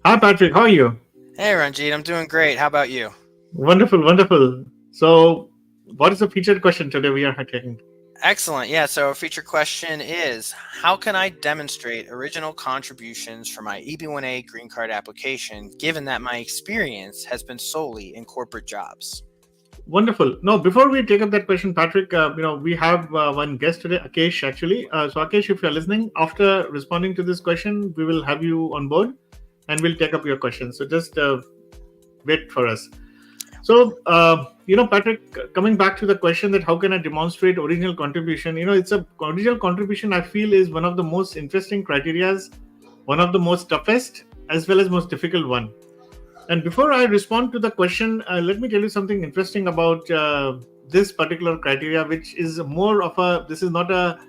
Hi, Patrick. How are you? Hey Ranjeet, I'm doing great. How about you? Wonderful, wonderful. So, what is the featured question today we are taking? Excellent. Yeah, so our feature question is how can I demonstrate original contributions for my EB1A green card application given that my experience has been solely in corporate jobs? Wonderful. Now, before we take up that question, Patrick, we have one guest today, Akesh, actually. So, Akesh, if you're listening, after responding to this question, we will have you on board and we'll take up your question. So, just wait for us. So, Patrick, coming back to the question that how can I demonstrate original contribution? It's a original contribution. I feel is one of the most interesting criterias, one of the most toughest as well as most difficult one. And before I respond to the question, let me tell you something interesting about this particular criteria, which is more of a. This is not a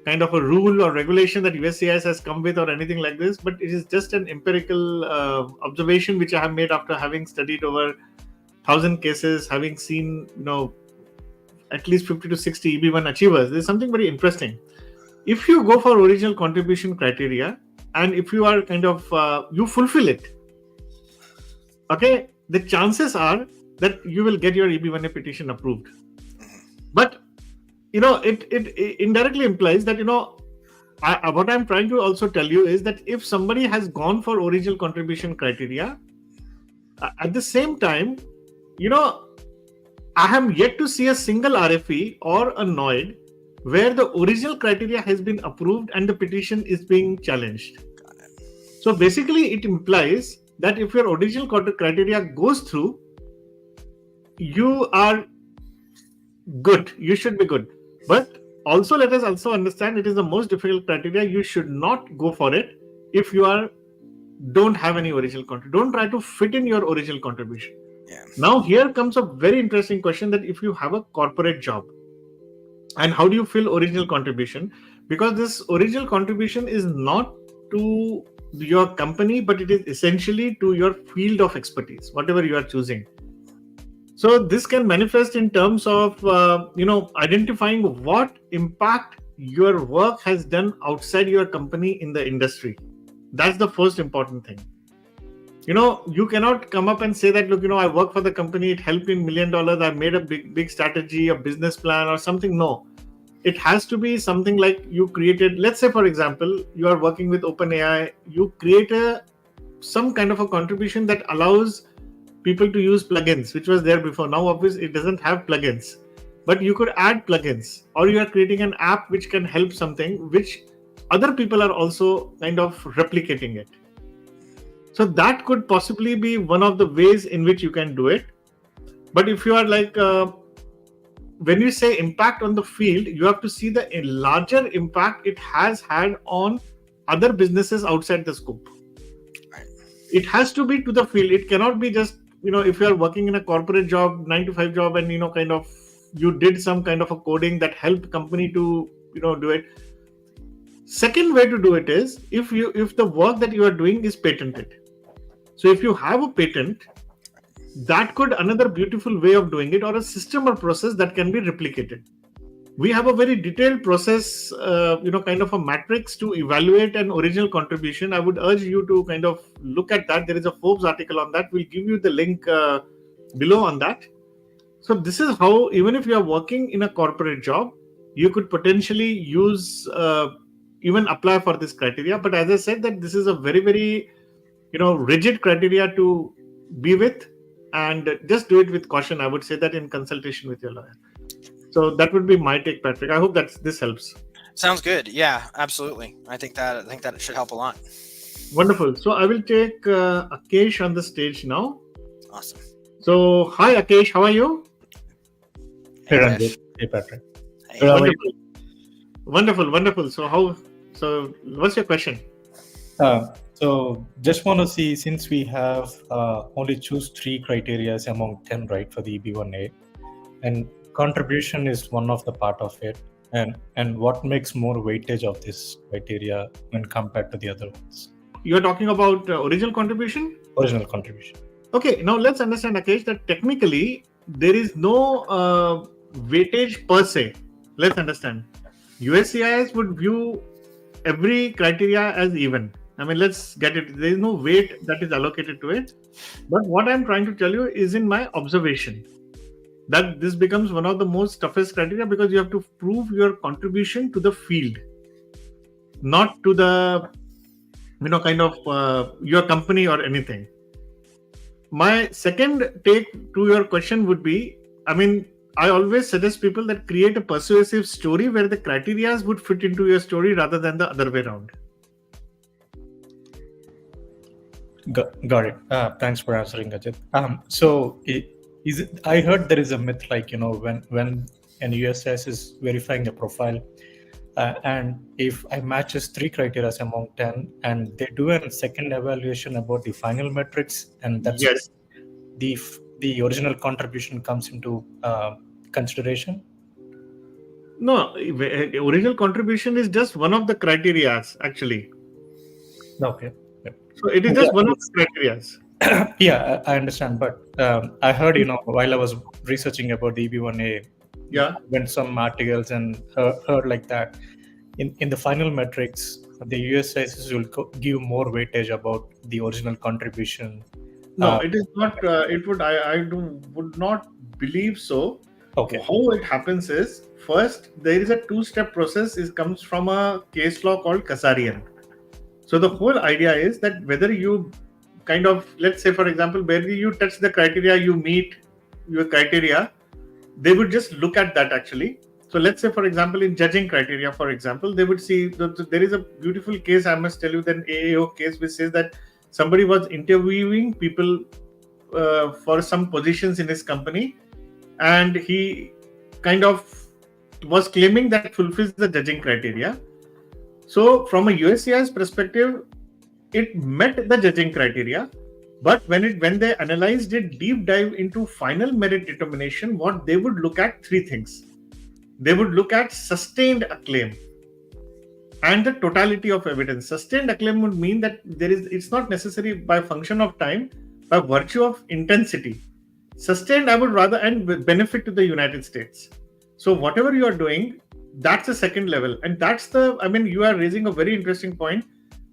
kind of a rule or regulation that USCIS has come with or anything like this, but it is just an empirical observation which I have made after having studied over 1,000 cases, having seen at least 50 to 60 EB1 achievers. There's something very interesting. If you go for original contribution criteria, and if you are kind of you fulfill it, okay, the chances are that you will get your EB1A petition approved. But it indirectly implies that what I'm trying to also tell you is that if somebody has gone for original contribution criteria, at the same time, I am yet to see a single RFE or a NOID where the original criteria has been approved and the petition is being challenged. So basically, it implies that if your original criteria goes through, you are good. You should be good. But also, let us also understand it is the most difficult criteria. You should not go for it if you don't have any original contribution. Don't try to fit in your original contribution. Yeah. Now, here comes a very interesting question that if you have a corporate job, and how do you fill original contribution? Because this original contribution is not to your company, but it is essentially to your field of expertise, whatever you are choosing. So this can manifest in terms of identifying what impact your work has done outside your company in the industry. That's the first important thing. You cannot come up and say that, look, I work for the company, it helped in $1 million, I made a big strategy, a business plan or something. No, it has to be something like you created. Let's say, for example, you are working with OpenAI, you create some kind of a contribution that allows people to use plugins, which was there before. Now, obviously, it doesn't have plugins, but you could add plugins, or you are creating an app which can help something which other people are also kind of replicating it. So that could possibly be one of the ways in which you can do it. But if you are like, when you say impact on the field, you have to see the larger impact it has had on other businesses outside the scope. It has to be to the field. It cannot be just, if you are working in a corporate job, 9 to 5 job, and, you did some kind of a coding that helped company to, do it. Second way to do it is if the work that you are doing is patented. So if you have a patent, that could another beautiful way of doing it, or a system or process that can be replicated. We have a very detailed process, kind of a matrix to evaluate an original contribution. I would urge you to kind of look at that. There is a Forbes article on that. We'll give you the link below on that. So this is how, even if you are working in a corporate job, you could potentially use, even apply for this criteria. But as I said, that this is a very, very, rigid criteria to be with, and just do it with caution. I would say that in consultation with your lawyer. So that would be my take, Patrick. I hope that this helps. Sounds good. Yeah, absolutely. I think that it should help a lot. Wonderful. So I will take Akesh on the stage now. Awesome. So hi Akesh, how are you? Hey Ranjeet. Hey Patrick. Hey. Wonderful. So what's your question? So just want to see, since we have only choose 3 criteria among 10, right, for the EB1A, and contribution is one of the part of it, and what makes more weightage of this criteria when compared to the other ones? You're talking about original contribution? Original contribution. Okay, now let's understand, Akesh, that technically there is no weightage per se. Let's understand. USCIS would view every criteria as even. I mean, let's get it. There is no weight that is allocated to it. But what I'm trying to tell you is in my observation that this becomes one of the most toughest criteria because you have to prove your contribution to the field, not to the kind of your company or anything. My second take to your question would be, I mean, I always suggest people that create a persuasive story where the criteria would fit into your story rather than the other way around. Got it. Thanks for answering, Ajit. I heard there is a myth like, when an USS is verifying a profile, and if I matches 3 criteria among 10, and they do a second evaluation about the final metrics, and that's Yes. the original contribution comes into consideration. No, original contribution is just one of the criteria actually. Okay. So it is just one of the criteria. Yeah, I understand. But I heard, while I was researching about the EB1A, went some articles and heard like that. In the final metrics, the USIs will give more weightage about the original contribution. No, it is not. It would. Would not believe so. Okay. How it happens is, first there is a two-step process. It comes from a case law called Kasarian. So the whole idea is that whether you kind of, let's say for example, where you touch the criteria, you meet your criteria, they would just look at that actually. So let's say for example, in judging criteria, for example, they would see there is a beautiful case, I must tell you, that AAO case which says that somebody was interviewing people for some positions in his company, and he kind of was claiming that fulfills the judging criteria. So from a USCIS perspective, it met the judging criteria, but when they analyzed it deep dive into final merit determination, what they would look at 3 things. They would look at sustained acclaim and the totality of evidence. Sustained acclaim would mean that it's not necessary by function of time, by virtue of intensity. Sustained, I would rather, and benefit to the United States. So whatever you are doing, that's the second level. And you are raising a very interesting point.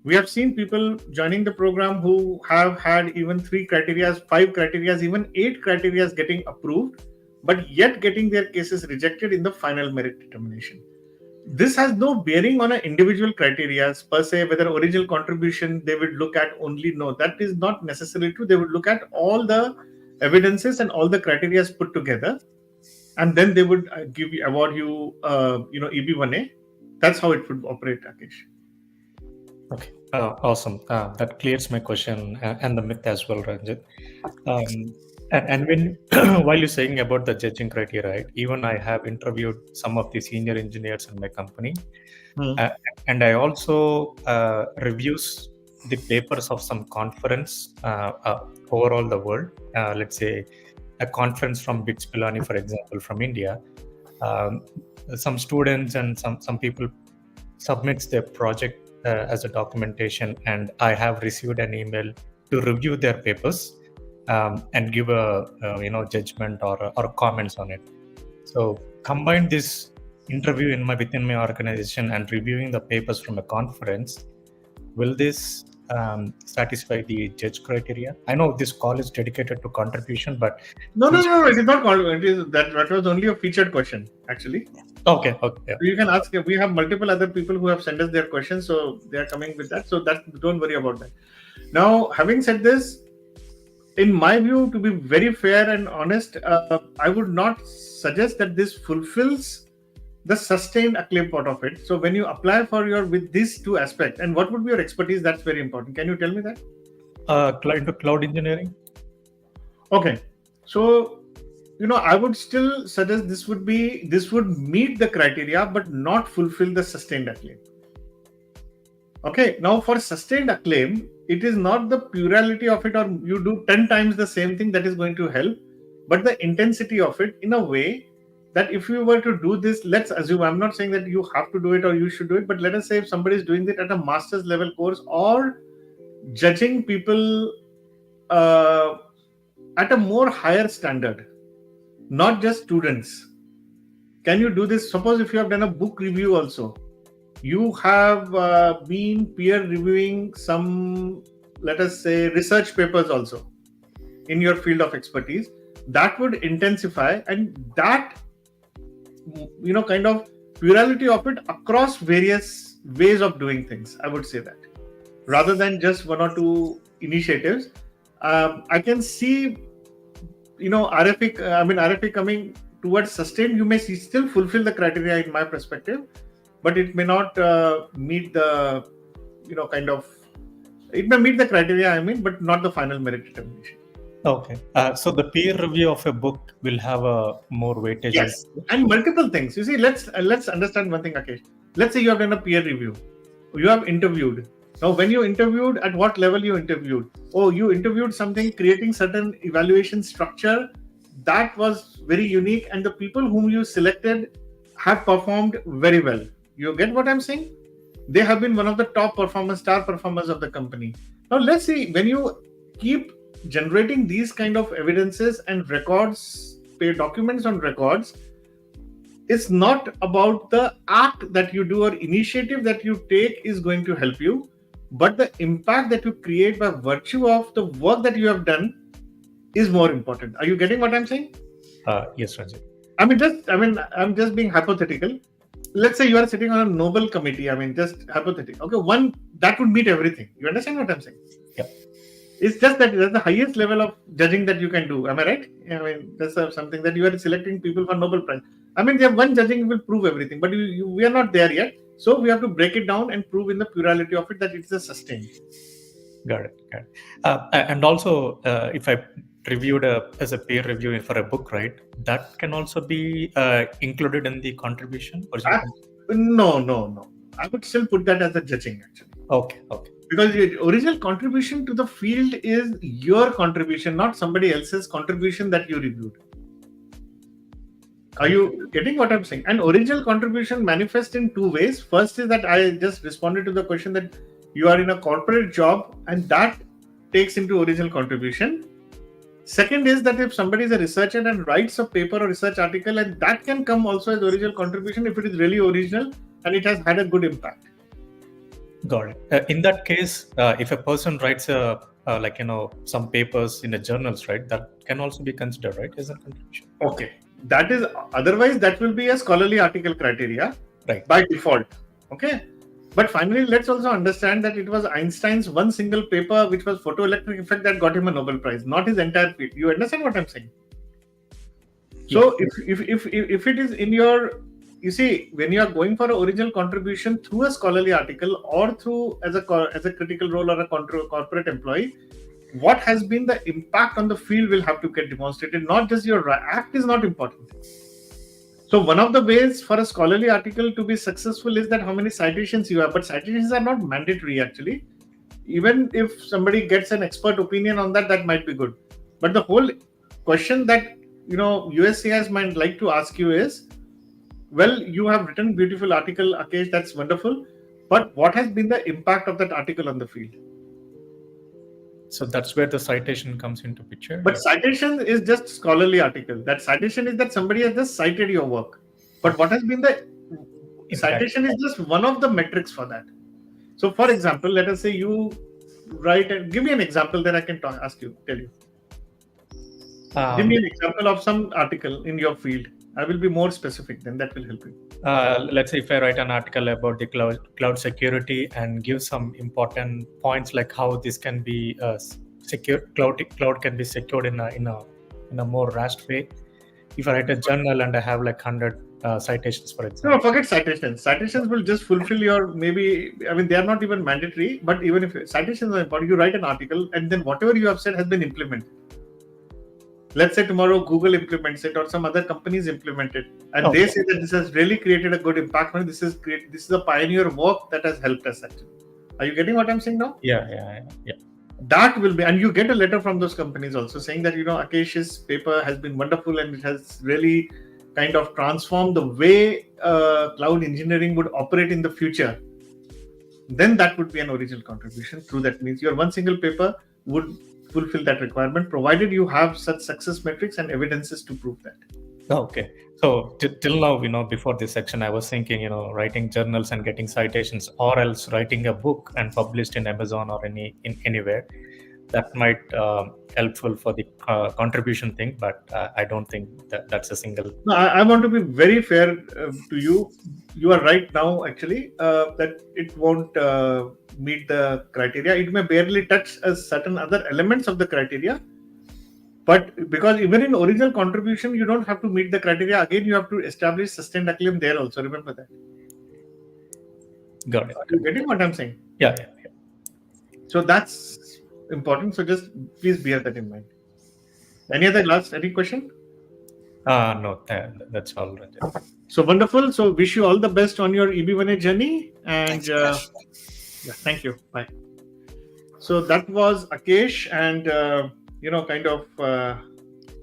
We have seen people joining the program who have had even 3 criteria, 5 criteria, even 8 criteria getting approved, but yet getting their cases rejected in the final merit determination. This has no bearing on an individual criteria per se, whether original contribution they would look at only. No, that is not necessarily true. They would look at all the evidences and all the criteria put together, and then they would award you, EB1A. That's how it would operate, Rakesh. Okay, awesome. That clears my question and the myth as well, Ranjit. And when while you're saying about the judging criteria, right? Even I have interviewed some of the senior engineers in my company, and I also reviews the papers of some conference overall the world. Let's say a conference from BITS Pilani, for example, from India. Some students and some people submits their project as a documentation, and I have received an email to review their papers and give a judgment or comments on it. So combine this interview within my organization and reviewing the papers from a conference. Will this satisfy the judge criteria? I know this call is dedicated to contribution, but no, it is not called. It is that was only a featured question actually. Okay. Yeah. You can ask. We have multiple other people who have sent us their questions, so they are coming with that. So don't worry about that. Now, having said this, in my view, to be very fair and honest, I would not suggest that this fulfills the sustained acclaim part of it. So when you apply for with these 2 aspects, and what would be your expertise? That's very important. Can you tell me that? Into cloud engineering. Okay, so I would still suggest this would meet the criteria but not fulfill the sustained acclaim. Okay, now for sustained acclaim, it is not the plurality of it, or you do 10 times the same thing that is going to help, but the intensity of it in a way that if you were to do this, let's assume, I'm not saying that you have to do it or you should do it, but let us say if somebody is doing it at a master's level course or judging people at a more higher standard, not just students. Can you do this? Suppose if you have done a book review also, you have been peer reviewing some, let us say, research papers also in your field of expertise, that would intensify, and that, kind of plurality of it across various ways of doing things, I would say that, rather than just one or two initiatives. I can see, RFA coming towards sustain. You may still fulfill the criteria in my perspective, but it may not meet the, it may meet the criteria, but not the final merit determination. Okay. So the peer review of a book will have a more weightage. Yes, and multiple things. You see, let's understand one thing, Akesh. Let's say you have done a peer review. You have interviewed. Now, when you interviewed, at what level you interviewed? Oh, you interviewed something, creating certain evaluation structure that was very unique, and the people whom you selected have performed very well. You get what I'm saying? They have been one of the top performers, star performers of the company. Now, let's see, when you keep generating these kind of evidences and records, documents on records, it's not about the act that you do or initiative that you take is going to help you, but the impact that you create by virtue of the work that you have done is more important. Are you getting what I'm saying? Yes, Ranjeet. I'm just being hypothetical. Let's say you are sitting on a Nobel committee. Just hypothetical. Okay, one that would meet everything. You understand what I'm saying? Yeah. It's just that that's the highest level of judging that you can do. Am I right? That's something that you are selecting people for Nobel Prize. There one judging will prove everything, but we are not there yet. So we have to break it down and prove in the plurality of it that it's a sustained. Got it. And also, if I reviewed as a peer review for a book, right, that can also be included in the contribution? No. I would still put that as a judging, actually. Okay. Because the original contribution to the field is your contribution, not somebody else's contribution that you reviewed. Are you getting what I'm saying? And original contribution manifests in two ways. First is that I just responded to the question that you are in a corporate job, and that takes into original contribution. Second is that if somebody is a researcher and writes a paper or research article, and that can come also as original contribution if it is really original and it has had a good impact. Got it. In that case, if a person writes some papers in the journals, right, that can also be considered, right, as a contribution. Okay, that is, otherwise that will be a scholarly article criteria, right, by default. Okay, but finally, let's also understand that it was Einstein's one single paper, which was photoelectric effect, that got him a Nobel Prize, not his entire field. You understand what I'm saying? Yeah. So if it is in your, you see, when you are going for an original contribution through a scholarly article or through as a critical role or a corporate employee, what has been the impact on the field will have to get demonstrated. Not just your act is not important. So one of the ways for a scholarly article to be successful is that how many citations you have. But citations are not mandatory, actually. Even if somebody gets an expert opinion on that, that might be good. But the whole question that USCIS might like to ask you is, well, you have written beautiful article, Akesh, that's wonderful. But what has been the impact of that article on the field? So that's where the citation comes into picture. But citation is just scholarly article. That citation is that somebody has just cited your work. But what has been the citation is just one of the metrics for that. So, for example, let us say you write and give me an example that I can tell you. Give me an example of some article in your field. I will be more specific, then that will help you. Let's say if I write an article about the cloud security and give some important points like how this can be secure, cloud can be secured in a more rash way. If I write a journal and I have like 100 citations, for example. No, forget citations. Citations will just fulfill your they are not even mandatory, but even if citations are important, you write an article and then whatever you have said has been implemented. Let's say tomorrow Google implements it or some other companies implement it, and they say that this has really created a good impact. This is a pioneer work that has helped us actually. Are you getting what I'm saying now? Yeah. That will be, and you get a letter from those companies also saying that Akesh's paper has been wonderful and it has really kind of transformed the way cloud engineering would operate in the future. Then that would be an original contribution. Through that means your one single paper would fulfill that requirement, provided you have such success metrics and evidences to prove that. Okay. So till now, before this section, I was thinking, writing journals and getting citations, or else writing a book and published in Amazon or anywhere. That might helpful for the contribution thing, but I don't think that's a single. No, I want to be very fair to you. You are right now, actually, that it won't meet the criteria. It may barely touch certain other elements of the criteria. But because even in original contribution, you don't have to meet the criteria. Again, you have to establish sustained acclaim there also. Remember that. Got it. Are you getting what I'm saying? Yeah. So that's important. So just please bear that in mind. Any question? No, that's all, Ranjeet. So wonderful. So wish you all the best on your EB1A journey. And Thanks, thank you. Bye. So that was Akesh, and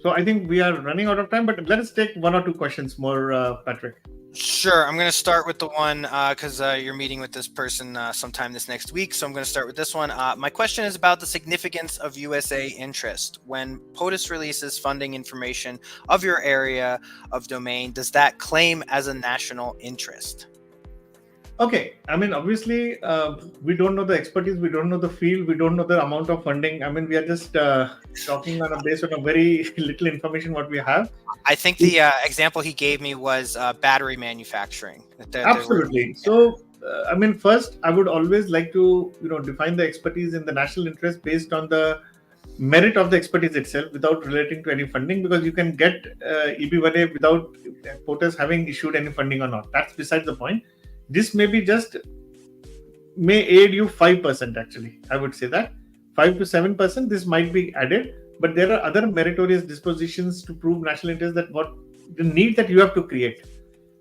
so I think we are running out of time, but let us take one or two questions more, Patrick. Sure. I'm going to start with the one because you're meeting with this person sometime this next week. So I'm going to start with this one. My question is about the significance of USA interest. When POTUS releases funding information of your area of domain, does that claim as a national interest? Okay. I mean, obviously, we don't know the expertise, we don't know the field, we don't know the amount of funding. I mean, we are just talking based on a very little information what we have. I think the example he gave me was battery manufacturing. Absolutely. So, I mean, first, I would always like to, define the expertise in the national interest based on the merit of the expertise itself without relating to any funding, because you can get EB1A without POTUS having issued any funding or not. That's besides the point. This may aid you 5%, actually. I would say that 5 to 7%, this might be added, but there are other meritorious dispositions to prove national interest, that what the need that you have to create,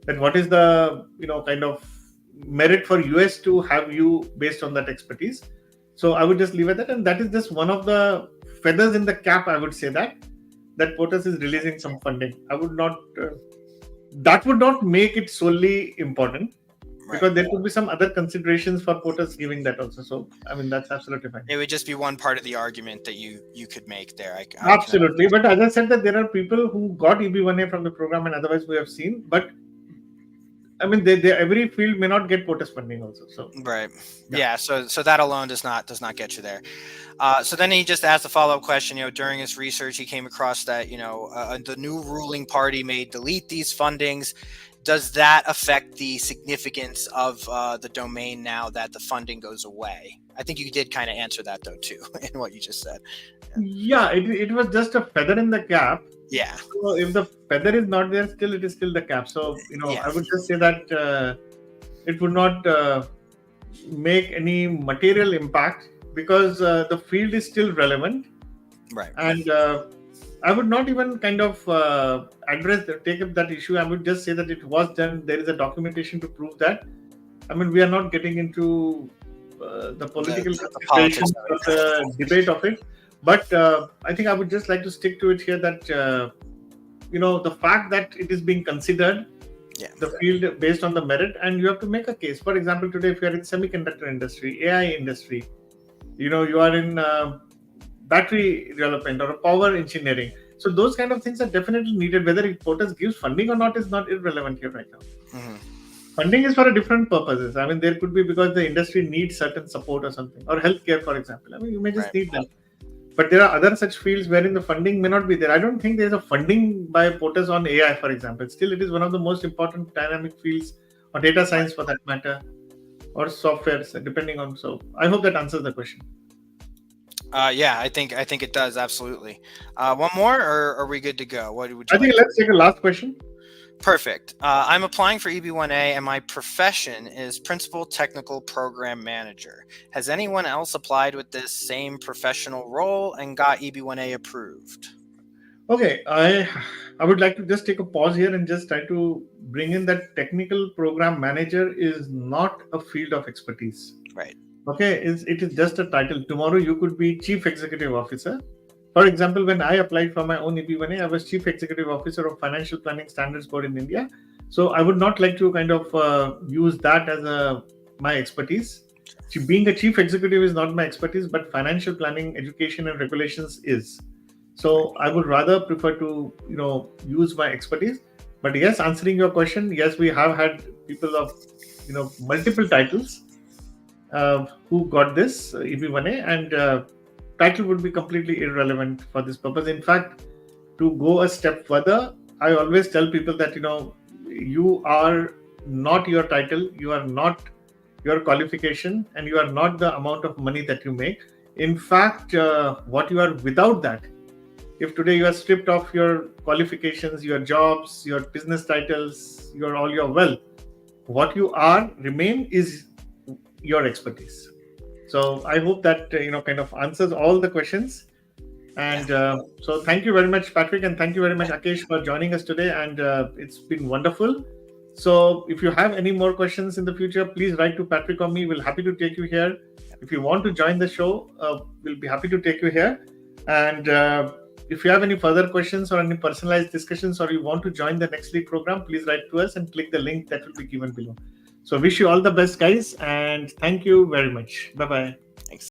that what is the, kind of merit for US to have you based on that expertise. So I would just leave it at that. And that is just one of the feathers in the cap, I would say that POTUS is releasing some funding. I would not, that would not make it solely important. Because there could be some other considerations for POTUS giving that also. So, I mean, that's absolutely fine. It would just be one part of the argument that you could make there. Absolutely. But as I said, that there are people who got EB1A from the program and otherwise we have seen. But, I mean, every field may not get POTUS funding also. So right. Yeah. So that alone does not get you there. So then he just asked a follow-up question. During his research, he came across that the new ruling party may delete these fundings. Does that affect the significance of the domain now that the funding goes away? I think you did kind of answer that, though, too, in what you just said. Yeah, it was just a feather in the cap. Yeah. So if the feather is not there, it is still the cap. So, I would just say that it would not make any material impact, because the field is still relevant. Right. And I would not even kind of take up that issue. I would just say that it was done. There is a documentation to prove that. I mean, we are not getting into the political considerations of the debate of it. But I think I would just like to stick to it here that, the fact that it is being considered, the field based on the merit, and you have to make a case. For example, today, if you are in semiconductor industry, AI industry, you are in battery development or power engineering. So those kind of things are definitely needed. Whether POTUS gives funding or not is not irrelevant here right now. Mm-hmm. Funding is for a different purposes. I mean, there could be because the industry needs certain support or something, or healthcare, for example. I mean, you may just need them. But there are other such fields wherein the funding may not be there. I don't think there's a funding by POTUS on AI, for example. Still, it is one of the most important dynamic fields, or data science for that matter, or software, depending on. So I hope that answers the question. Yeah, I think it does, absolutely. One more, or are we good to go? What would you? I think let's take a last question. Perfect. I'm applying for EB1A, and my profession is Principal Technical Program Manager. Has anyone else applied with this same professional role and got EB1A approved? Okay, I would like to just take a pause here and just try to bring in that Technical Program Manager is not a field of expertise. Right. Okay, it is just a title. Tomorrow you could be Chief Executive Officer. For example, when I applied for my own EB1A, I was Chief Executive Officer of Financial Planning Standards Board in India. So I would not like to kind of use that as my expertise. Being a Chief Executive is not my expertise, but financial planning, education and regulations is. So I would rather prefer to, use my expertise. But yes, answering your question, yes, we have had people of multiple titles who got this EB1A, and title would be completely irrelevant for this purpose. In fact, to go a step further, I always tell people that you are not your title, you are not your qualification, and you are not the amount of money that you make. In fact, what you are without that. If today you are stripped of your qualifications, your jobs, your business titles, all your wealth, what you are remain is your expertise. So I hope that kind of answers all the questions. And so thank you very much, Patrick, and thank you very much, Akesh, for joining us today. And it's been wonderful. So if you have any more questions in the future, please write to Patrick or me. We'll happy to take you here. If you want to join the show, we'll be happy to take you here. And if you have any further questions or any personalized discussions, or you want to join the next week program, please write to us and click the link that will be given below. So wish you all the best, guys, and thank you very much. Bye-bye.